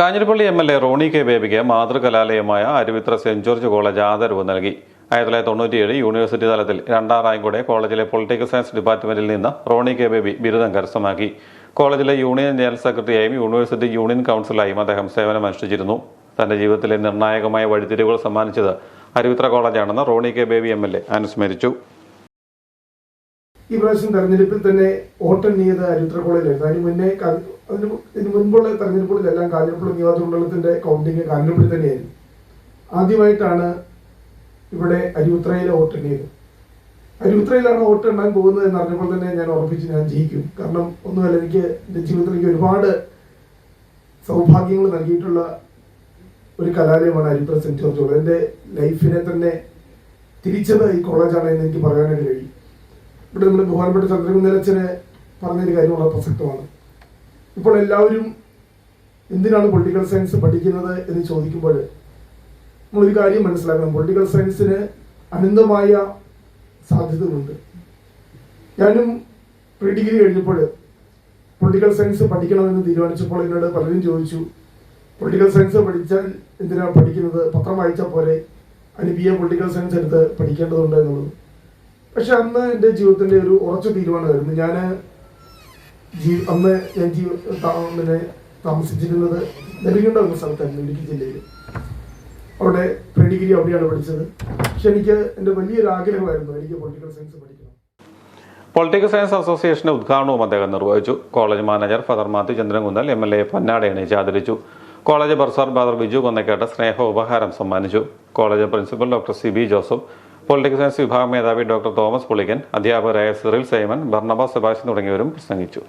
Kanjirappally MLA Roni K ബേബിക്ക് മാതൃകലാലയമായ Aruvithura saint George college ആദരവ് നൽകി. 1997 യൂണിവേഴ്സിറ്റി തലത്തിൽ 2ാം റാങ്കോടെ കോളേജിലെ പൊളിറ്റിക്കൽ സയൻസ് ഡിപ്പാർട്ട്മെന്റിൽ നിന്ന് റോണി കെ ബേബി ബിരുദം കരസ്ഥമാക്കി. കോളേജിലെ യൂണിയൻ ജനറൽ സെക്രട്ടറിയായും യൂണിവേഴ്സിറ്റി യൂണിയൻ കൗൺസിലായും അദ്ദേഹം സേവനമനുഷ്ഠിച്ചിരുന്നു. തന്റെ ജീവിതത്തിലെ നിർണായകമായ വഴിത്തിരിവുകൾ സമ്മാനിച്ചത് അരുവിത്ര കോളേജാണെന്ന് റോണി കെ ബേബി MLA അനുസ്മരിച്ചു. ഈ പ്രാവശ്യം തെരഞ്ഞെടുപ്പിൽ തന്നെ വോട്ടെണ്ണിയത് അരുവിത്ര കോളേജിലായിരുന്നു. അതിന് മുൻപുള്ള തെരഞ്ഞെടുപ്പുകളിലെല്ലാം കാഞ്ഞിരപ്പള്ളി നിയോജകമണ്ഡലത്തിന്റെ കൗണ്ടിങ് കാഞ്ഞിരപ്പള്ളി തന്നെയായിരുന്നു. ആദ്യമായിട്ടാണ് ഇവിടെ അരുവിത്രയിലെ വോട്ടെണ്ണിയത്. അരുവിത്രയിലാണ് വോട്ടെണ്ണാൻ പോകുന്നത് എന്ന് അറിഞ്ഞപ്പോൾ തന്നെ ഞാൻ ഉറപ്പിച്ച് ഞാൻ ജയിക്കും. കാരണം ഒന്നുമല്ല, എൻ്റെ ജീവിതത്തിലേക്ക് ഒരുപാട് സൗഭാഗ്യങ്ങൾ നൽകിയിട്ടുള്ള ഒരു കലാലയമാണ് അരുവിത്ര സെന്റ് ജോർജ് കോളേജ്. എൻ്റെ ലൈഫിനെ തന്നെ തിരിച്ചത് ഈ കോളേജാണ് എന്ന് എനിക്ക് പറയാനായിട്ട് കഴിയും. ഇവിടെ നമ്മുടെ ബഹുമാനപ്പെട്ട ചന്ദ്രകുന്നേലച്ചന് പറഞ്ഞൊരു കാര്യം വളരെ പ്രസക്തമാണ്. ഇപ്പോൾ എല്ലാവരും എന്തിനാണ് പൊളിറ്റിക്കൽ സയൻസ് പഠിക്കുന്നത് എന്ന് ചോദിക്കുമ്പോൾ നമ്മളൊരു കാര്യം മനസ്സിലാക്കണം. പൊളിറ്റിക്കൽ സയൻസിന് അനന്തമായ സാധ്യതകളുണ്ട്. ഞാനും പ്രീ ഡിഗ്രി കഴിഞ്ഞപ്പോൾ പൊളിറ്റിക്കൽ സയൻസ് പഠിക്കണമെന്ന് തീരുമാനിച്ചപ്പോൾ എന്നോട് പലരും ചോദിച്ചു, പൊളിറ്റിക്കൽ സയൻസ് പഠിച്ചാൽ എന്തിനാണ് പഠിക്കുന്നത്, പത്രം വായിച്ചാൽ പോലെ അതിന് BA പൊളിറ്റിക്കൽ സയൻസ് എടുത്ത് പഠിക്കേണ്ടതുണ്ട് എന്നുള്ളത്. പക്ഷെ അന്ന് എൻ്റെ ജീവിതത്തിൻ്റെ ഒരു ഉറച്ച തീരുമാനമായിരുന്നു. അന്ന് ഞാൻ താമസിച്ചിരുന്നത് നെടുങ്കണ്ടം എന്ന സ്ഥലത്തായിരുന്നു, ഇടുക്കി ജില്ലയിൽ. അവിടെ പ്രീ ഡിഗ്രി അവിടെയാണ് പഠിച്ചത്. പക്ഷെ എനിക്ക് എൻ്റെ വലിയൊരു ആഗ്രഹമായിരുന്നു എനിക്ക് പൊളിറ്റിക്കൽ സയൻസ് പഠിക്കണം. പൊളിറ്റിക്കൽ സയൻസ് അസോസിയേഷന്റെ ഉദ്ഘാടനവും അദ്ദേഹം നിർവഹിച്ചു. College manager father Mathew Chandrankunnel MLA പൊന്നാട അണിയിച്ച് ആദരിച്ചു. College bursar father Biju Konnakkattu സ്നേഹ ഉപഹാരം സമ്മാനിച്ചു. College principal doctor CB Joseph, political science വിഭാഗം മേധാവി ഡോക്ടർ തോമസ് പുളിക്കൻ, അധ്യാപകരായ സിറിൽ സൈമൻ, ബർണബാസ് സെബാസ്റ്റ്യൻ തുടങ്ങിയവരും പ്രസംഗിച്ചു.